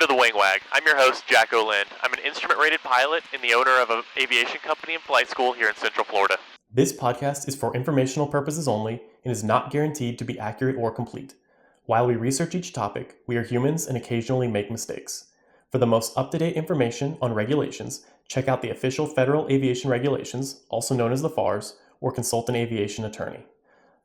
to the Wing Wag. I'm your host, Jack O'Lynn. I'm an instrument-rated pilot and the owner of an aviation company and flight school here in Central Florida. This podcast is for informational purposes only and is not guaranteed to be accurate or complete. While we research each topic, we are humans and occasionally make mistakes. For the most up-to-date information on regulations, check out the official Federal Aviation Regulations, also known as the FARs, or consult an aviation attorney.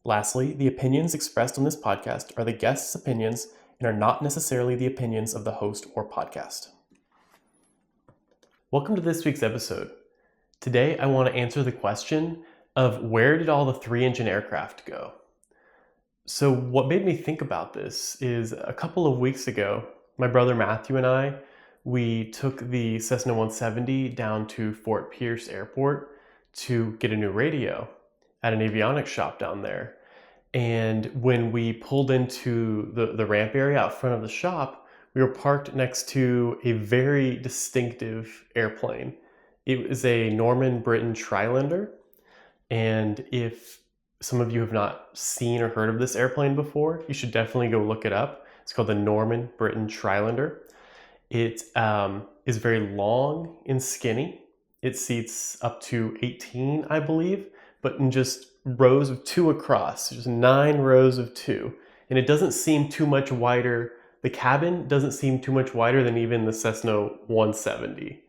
Lastly, the opinions expressed on this podcast are the guest's opinions and are not necessarily the opinions of the host or podcast. Welcome to this week's episode. Today, I want to answer the question of where did all the three-engine aircraft go? So what made me think about this is a couple of weeks ago, my brother Matthew and I, we took the Cessna 170 down to Fort Pierce Airport to get a new radio at an avionics shop down there. And when we pulled into the ramp area out front of the shop, we were parked next to a very distinctive airplane. It was a Norman Britain Trijets. And if some of you have not seen or heard of this airplane before, you should definitely go look it up. It's called the Norman Britain Trijets. It is very long and skinny. It seats up to 18, I believe, but in just rows of 2 across, just 9 rows of 2. And it doesn't seem too much wider. The cabin doesn't seem too much wider than even the Cessna 170.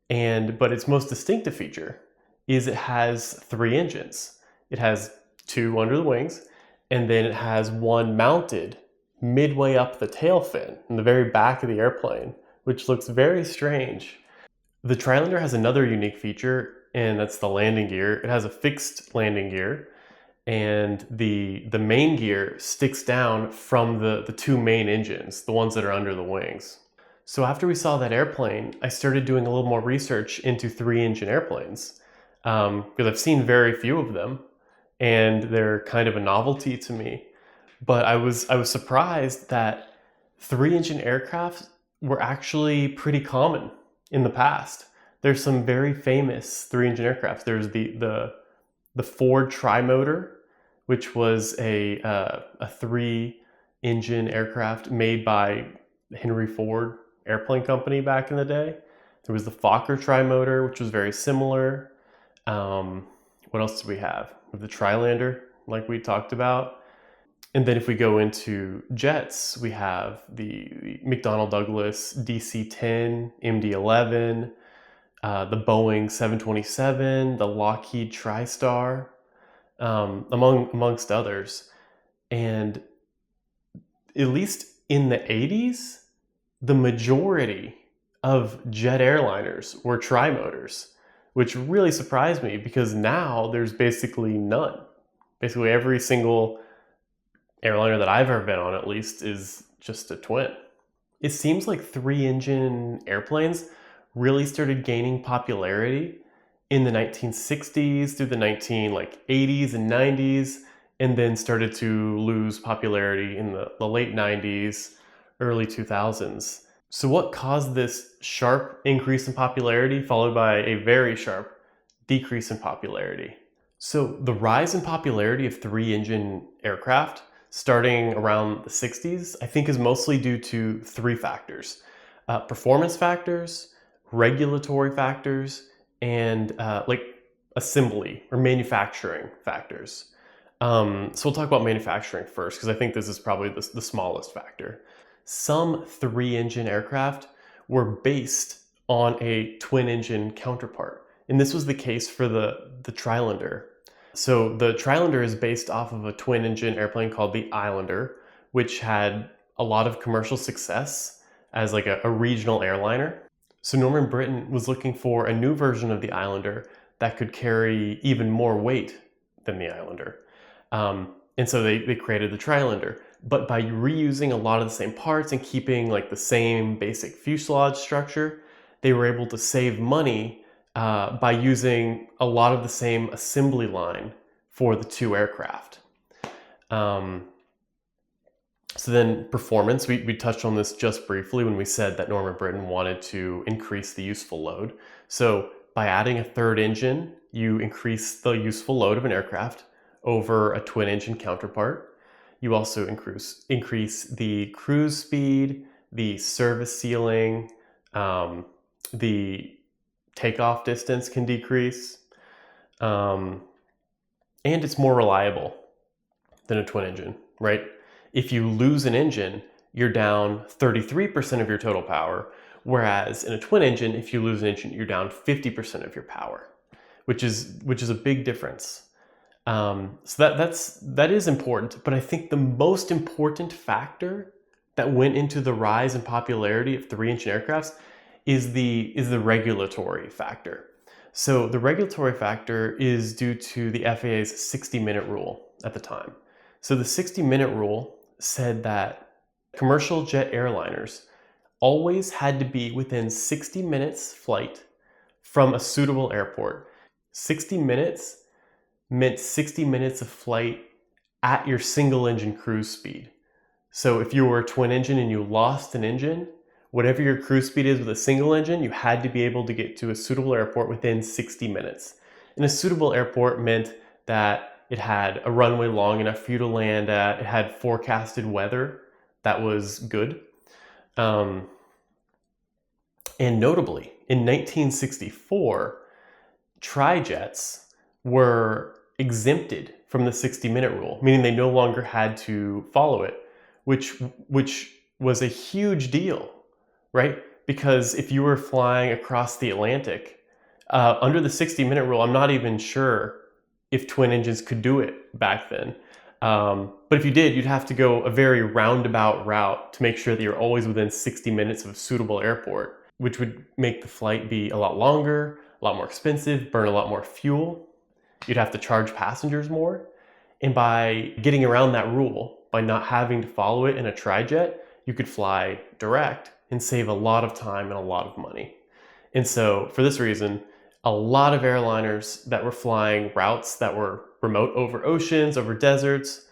But its most distinctive feature is it has 3 engines. It has 2 under the wings, and then it has one mounted midway up the tail fin in the very back of the airplane, which looks very strange. The Trijets has another unique feature, and that's the landing gear. It has a fixed landing gear, and the main gear sticks down from the 2 main engines, the ones that are under the wings. So after we saw that airplane, I started doing a little more research into 3-engine airplanes, because I've seen very few of them, and they're kind of a novelty to me. But I was surprised that 3-engine aircraft were actually pretty common in the past. There's some very famous 3-engine aircraft. There's the Ford Trimotor, which was a 3-engine aircraft made by Henry Ford Airplane Company back in the day. There was the Fokker Trimotor, which was very similar. What else do we have? We have the Trijets, like we talked about. And then if we go into jets, we have the McDonnell Douglas DC-10, MD-11, the Boeing 727, the Lockheed TriStar, amongst others. And at least in the 80s, the majority of jet airliners were trimotors, which really surprised me because now there's basically none. Basically every single airliner that I've ever been on, at least, is just a twin. It seems like 3-engine airplanes really started gaining popularity in the 1960s through the 80s and 90s, and then started to lose popularity in the late 90s, early 2000s. So what caused this sharp increase in popularity followed by a very sharp decrease in popularity? So the rise in popularity of 3-engine aircraft starting around the 60s, I think is mostly due to 3 factors. Performance factors, regulatory factors, and assembly or manufacturing factors. So we'll talk about manufacturing first, because I think this is probably the smallest factor. Some 3-engine aircraft were based on a twin-engine counterpart. And this was the case for the Trijets. So the Trijets is based off of a twin-engine airplane called the Islander, which had a lot of commercial success as like a regional airliner. So Norman Britain was looking for a new version of the Islander that could carry even more weight than the Islander. And so they created the Trijets. But by reusing a lot of the same parts and keeping like the same basic fuselage structure, they were able to save money by using a lot of the same assembly line for the 2 aircraft. So then performance, we touched on this just briefly when we said that Norman Britain wanted to increase the useful load. So by adding a 3rd engine, you increase the useful load of an aircraft over a twin engine counterpart. You also increase the cruise speed, the service ceiling, the takeoff distance can decrease, and it's more reliable than a twin engine, right? If you lose an engine, you're down 33% of your total power, whereas in a twin engine, if you lose an engine, you're down 50% of your power, which is a big difference. So that is important, but I think the most important factor that went into the rise in popularity of 3-engine aircrafts is the regulatory factor. So the regulatory factor is due to the FAA's 60-minute rule at the time. So the 60-minute rule said that commercial jet airliners always had to be within 60 minutes flight from a suitable airport. 60 minutes meant 60 minutes of flight at your single engine cruise speed. So if you were a twin engine and you lost an engine, whatever your cruise speed is with a single engine, you had to be able to get to a suitable airport within 60 minutes. And a suitable airport meant that it had a runway long enough for you to land at, it had forecasted weather that was good. And notably, in 1964, Trijets were exempted from the 60-minute rule, meaning they no longer had to follow it, which was a huge deal, right? Because if you were flying across the Atlantic, under the 60-minute rule, I'm not even sure if twin engines could do it back then. But if you did, you'd have to go a very roundabout route to make sure that you're always within 60 minutes of a suitable airport, which would make the flight be a lot longer, a lot more expensive, burn a lot more fuel. You'd have to charge passengers more. And by getting around that rule, by not having to follow it in a trijet, you could fly direct and save a lot of time and a lot of money. And so for this reason, a lot of airliners that were flying routes that were remote over oceans, over deserts,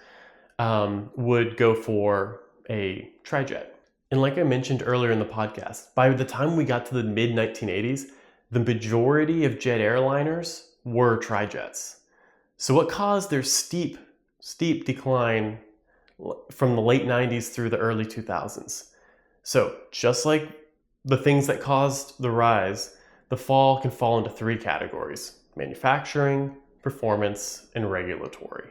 would go for a trijet. And like I mentioned earlier in the podcast, by the time we got to the mid-1980s, the majority of jet airliners were trijets. So what caused their steep decline from the late 90s through the early 2000s? So just like the things that caused the rise, the fall can fall into 3 categories: manufacturing, performance, and regulatory.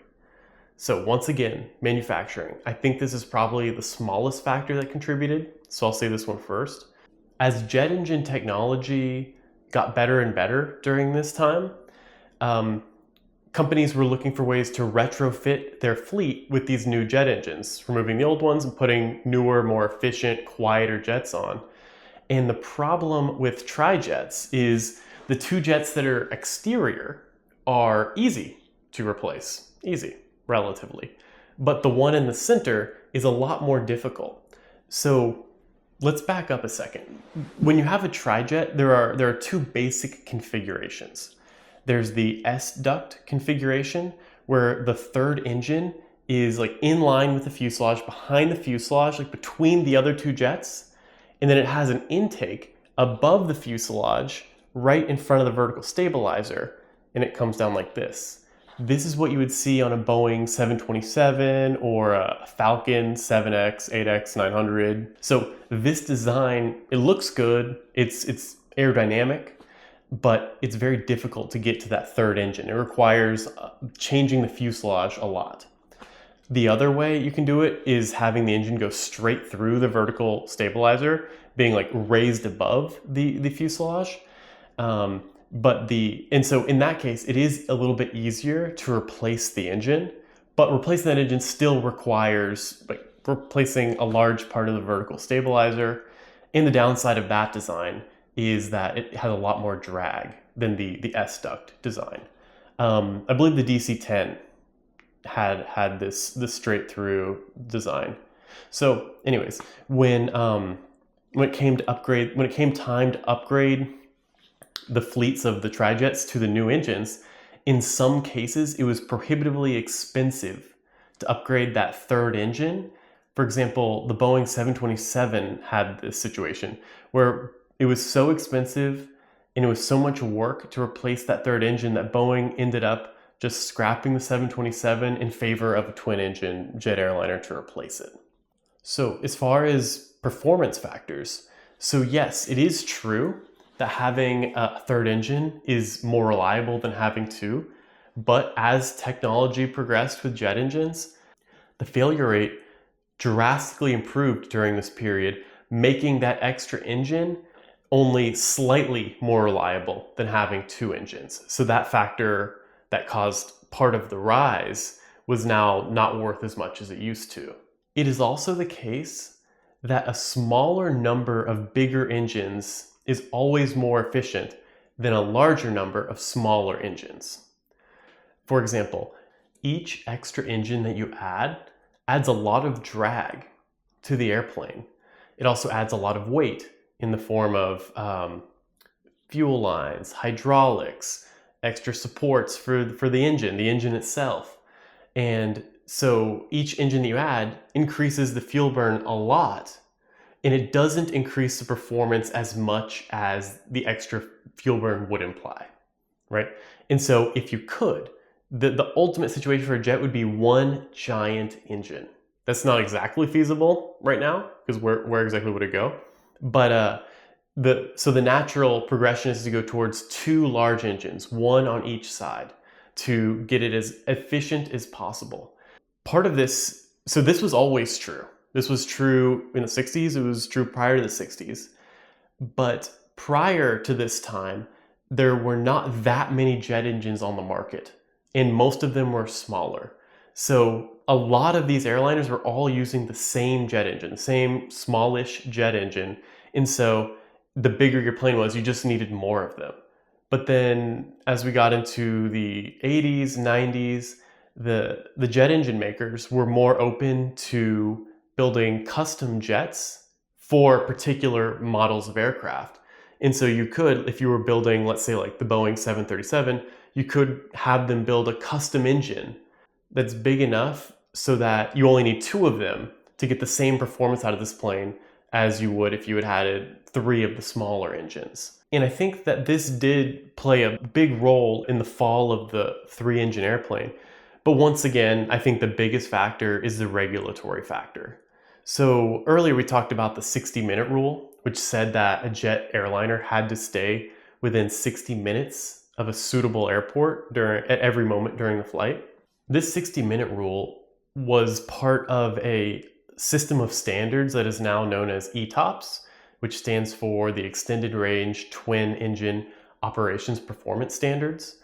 So once again, manufacturing. I think this is probably the smallest factor that contributed, so I'll say this one first. As jet engine technology got better and better during this time, companies were looking for ways to retrofit their fleet with these new jet engines, removing the old ones and putting newer, more efficient, quieter jets on. And the problem with trijets is the 2 jets that are exterior are easy to replace, easy, relatively. But the one in the center is a lot more difficult. So let's back up a second. When you have a trijet, there are 2 basic configurations. There's the S-duct configuration, where the 3rd engine is like in line with the fuselage, behind the fuselage, like between the other 2 jets. And then it has an intake above the fuselage, right in front of the vertical stabilizer, and it comes down like this. This is what you would see on a Boeing 727 or a Falcon 7X, 8X, 900. So this design, it looks good, it's aerodynamic, but it's very difficult to get to that 3rd engine. It requires changing the fuselage a lot. The other way you can do it is having the engine go straight through the vertical stabilizer, being like raised above the fuselage. And so in that case, it is a little bit easier to replace the engine, but replacing that engine still requires like replacing a large part of the vertical stabilizer. And the downside of that design is that it has a lot more drag than the S-duct design. I believe the DC-10 had this straight through design. So anyways, when it came time to upgrade the fleets of the trijets to the new engines, in some cases it was prohibitively expensive to upgrade that 3rd engine. For example, the Boeing 727 had this situation where it was so expensive and it was so much work to replace that 3rd engine that Boeing ended up just scrapping the 727 in favor of a twin engine jet airliner to replace it. So as far as performance factors. So yes, it is true that having a third engine is more reliable than having two, but as technology progressed with jet engines, the failure rate drastically improved during this period, making that extra engine only slightly more reliable than having two engines. So that factor that caused part of the rise was now not worth as much as it used to. It is also the case that a smaller number of bigger engines is always more efficient than a larger number of smaller engines. For example, each extra engine that you adds a lot of drag to the airplane. It also adds a lot of weight in the form of fuel lines, hydraulics, extra supports for the engine itself. And so each engine that you add increases the fuel burn a lot, and it doesn't increase the performance as much as the extra fuel burn would imply, right? And so if you could, the ultimate situation for a jet would be one giant engine. That's not exactly feasible right now, because where exactly would it go? But the natural progression is to go towards two large engines, one on each side, to get it as efficient as possible. Part of this, so this was always true. This was true in the 60s, it was true prior to the 60s. But prior to this time, there were not that many jet engines on the market, and most of them were smaller. So a lot of these airliners were all using the same jet engine, the same smallish jet engine. And so the bigger your plane was, you just needed more of them. But then as we got into the 80s, 90s, the jet engine makers were more open to building custom jets for particular models of aircraft. And so you could, if you were building, let's say like the Boeing 737, you could have them build a custom engine that's big enough so that you only need two of them to get the same performance out of this plane as you would if you had added three of the smaller engines. And I think that this did play a big role in the fall of the three-engine airplane. But once again, I think the biggest factor is the regulatory factor. So earlier we talked about the 60-minute rule, which said that a jet airliner had to stay within 60 minutes of a suitable airport at every moment during the flight. This 60-minute rule was part of a system of standards that is now known as ETOPS, which stands for the Extended Range Twin Engine Operations Performance Standards.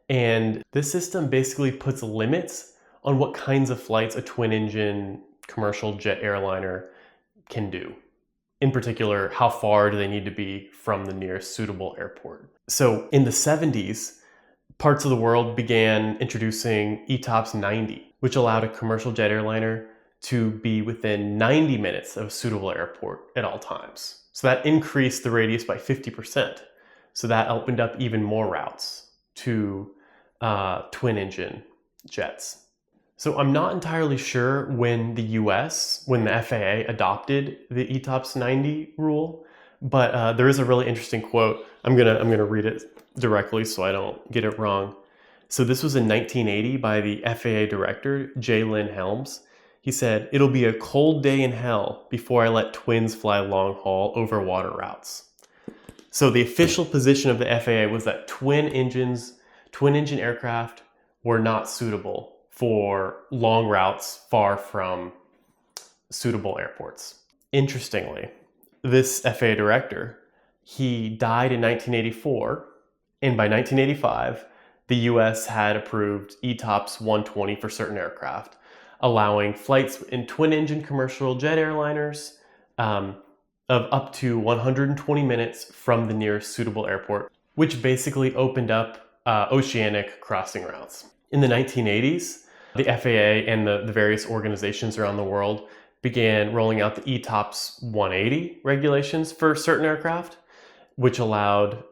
And this system basically puts limits on what kinds of flights a twin engine commercial jet airliner can do. In particular, how far do they need to be from the nearest suitable airport? So in the 70s, parts of the world began introducing ETOPS 90, which allowed a commercial jet airliner to be within 90 minutes of a suitable airport at all times. So that increased the radius by 50%. So that opened up even more routes to twin engine jets. So I'm not entirely sure when the FAA adopted the ETOPS 90 rule, but there is a really interesting quote. I'm gonna read it directly so I don't get it wrong. So this was in 1980 by the FAA director, J. Lynn Helms. He said, "It'll be a cold day in hell before I let twins fly long haul over water routes." So the official position of the FAA was that twin engine aircraft were not suitable for long routes far from suitable airports. Interestingly, this FAA director, he died in 1984, and by 1985, the US had approved ETOPS 120 for certain aircraft, allowing flights in twin-engine commercial jet airliners of up to 120 minutes from the nearest suitable airport, which basically opened up oceanic crossing routes. In the 1980s, the FAA and the various organizations around the world began rolling out the ETOPS 180 regulations for certain aircraft, which allowed,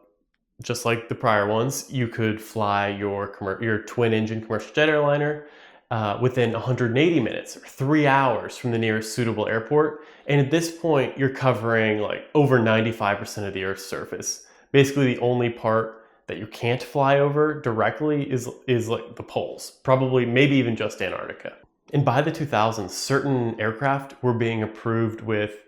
just like the prior ones, you could fly your twin-engine commercial jet airliner within 180 minutes or 3 hours from the nearest suitable airport. And at this point, you're covering like over 95% of the Earth's surface. Basically, the only part that you can't fly over directly is like the poles, probably maybe even just Antarctica. And by the 2000s, certain aircraft were being approved with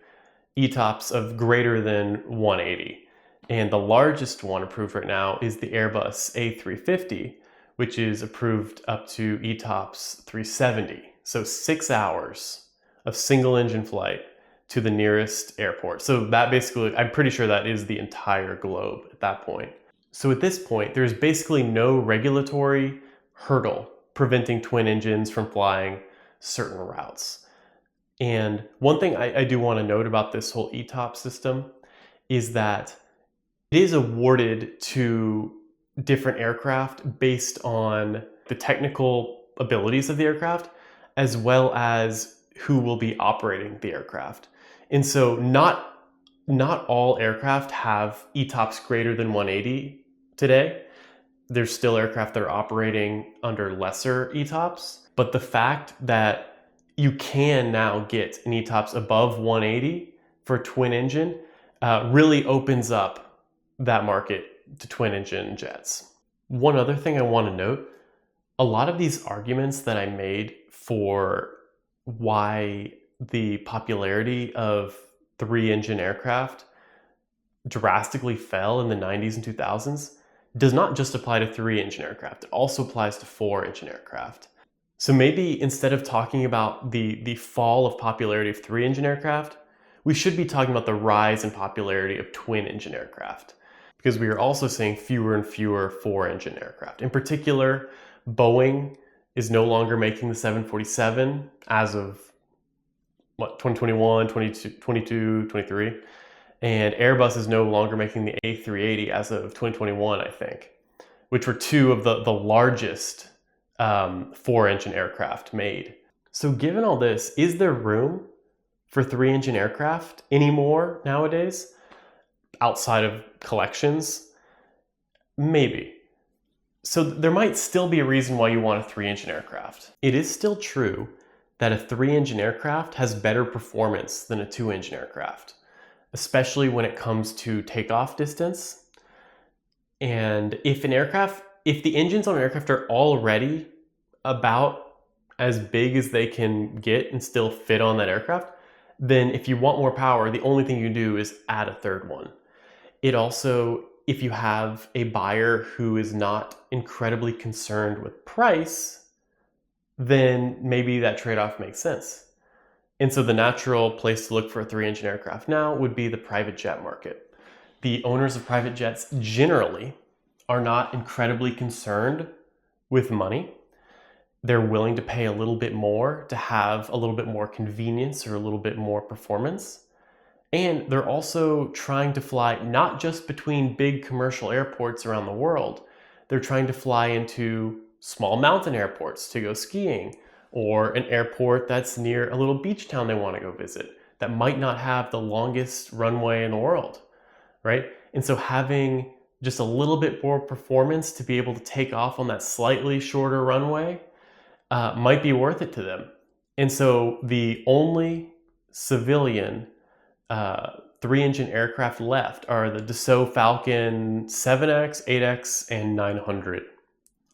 ETOPS of greater than 180. And the largest one approved right now is the Airbus A350, which is approved up to ETOPS 370. So 6 hours of single engine flight to the nearest airport. So that basically, I'm pretty sure that is the entire globe at that point. So at this point, there's basically no regulatory hurdle preventing twin engines from flying certain routes. And one thing I do want to note about this whole ETOP system is that it is awarded to different aircraft based on the technical abilities of the aircraft, as well as who will be operating the aircraft. And so not all aircraft have ETOPS greater than 180 today. There's still aircraft that are operating under lesser ETOPS, but the fact that you can now get an ETOPS above 180 for a twin engine really opens up that market to twin engine jets. One other thing I want to note, a lot of these arguments that I made for why the popularity of 3-engine aircraft drastically fell in the 90s and 2000s does not just apply to 3-engine aircraft. It also applies to 4-engine aircraft. So maybe instead of talking about the fall of popularity of 3-engine aircraft, we should be talking about the rise in popularity of twin-engine aircraft, because we are also seeing fewer and fewer 4-engine aircraft. In particular, Boeing is no longer making the 747 as of 2021, 22, 23. And Airbus is no longer making the A380 as of 2021, I think, which were two of the largest 4-engine aircraft made. So given all this, is there room for 3-engine aircraft anymore nowadays outside of collections? Maybe. So there might still be a reason why you want a 3-engine aircraft. It is still true that a 3-engine aircraft has better performance than a 2-engine aircraft, especially when it comes to takeoff distance. And if the engines on an aircraft are already about as big as they can get and still fit on that aircraft, then if you want more power, the only thing you do is add a third one. It also, if you have a buyer who is not incredibly concerned with price, then maybe that trade-off makes sense. And so the natural place to look for a 3-engine aircraft now would be the private jet market. The owners of private jets generally are not incredibly concerned with money. They're willing to pay a little bit more to have a little bit more convenience or a little bit more performance. And they're also trying to fly not just between big commercial airports around the world. They're trying to fly into small mountain airports to go skiing, or an airport that's near a little beach town they want to go visit that might not have the longest runway in the world, right? And so having just a little bit more performance to be able to take off on that slightly shorter runway might be worth it to them. And so the only civilian 3-engine aircraft left are the Dassault Falcon 7X, 8X, and 900,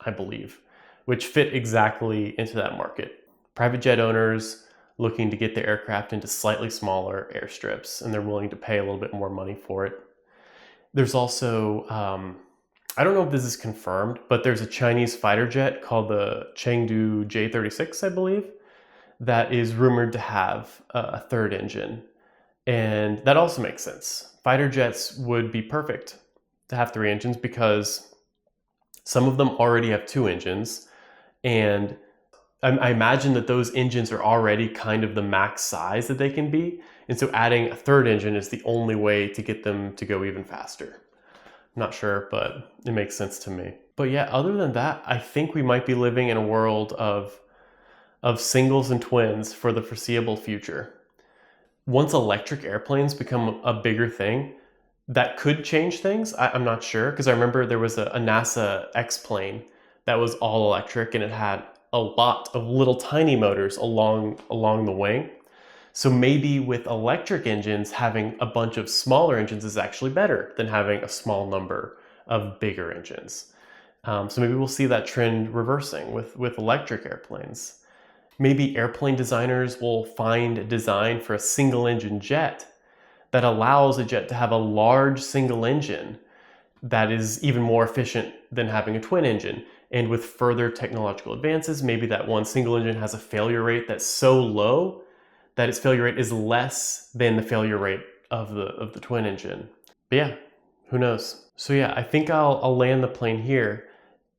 I believe, which fit exactly into that market. Private jet owners looking to get their aircraft into slightly smaller airstrips, and they're willing to pay a little bit more money for it. There's also, I don't know if this is confirmed, but there's a Chinese fighter jet called the Chengdu J-36, I believe, that is rumored to have a third engine. And that also makes sense. Fighter jets would be perfect to have 3 engines because some of them already have 2 engines. And I imagine that those engines are already kind of the max size that they can be. And so adding a third engine is the only way to get them to go even faster. I'm not sure, but it makes sense to me. But yeah, other than that, I think we might be living in a world of singles and twins for the foreseeable future. Once electric airplanes become a bigger thing, that could change things. I'm not sure, because I remember there was a NASA X-plane that was all electric, and it had a lot of little tiny motors along the wing. So maybe with electric engines, having a bunch of smaller engines is actually better than having a small number of bigger engines. So maybe we'll see that trend reversing with electric airplanes. Maybe airplane designers will find a design for a single engine jet that allows a jet to have a large single engine that is even more efficient than having a twin engine. And with further technological advances, maybe that one single engine has a failure rate that's so low that its failure rate is less than the failure rate of the twin engine. But yeah, who knows? So yeah, I think I'll land the plane here,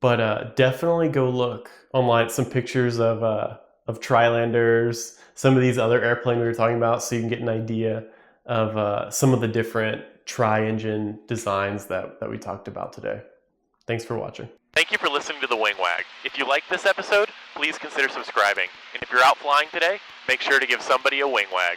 but definitely go look online at some pictures of Trilanders, some of these other airplanes we were talking about, so you can get an idea of some of the different tri-engine designs that we talked about today. Thanks for watching. Thank you for listening to the Wing Wag. If you liked this episode, please consider subscribing. And if you're out flying today, make sure to give somebody a wing wag.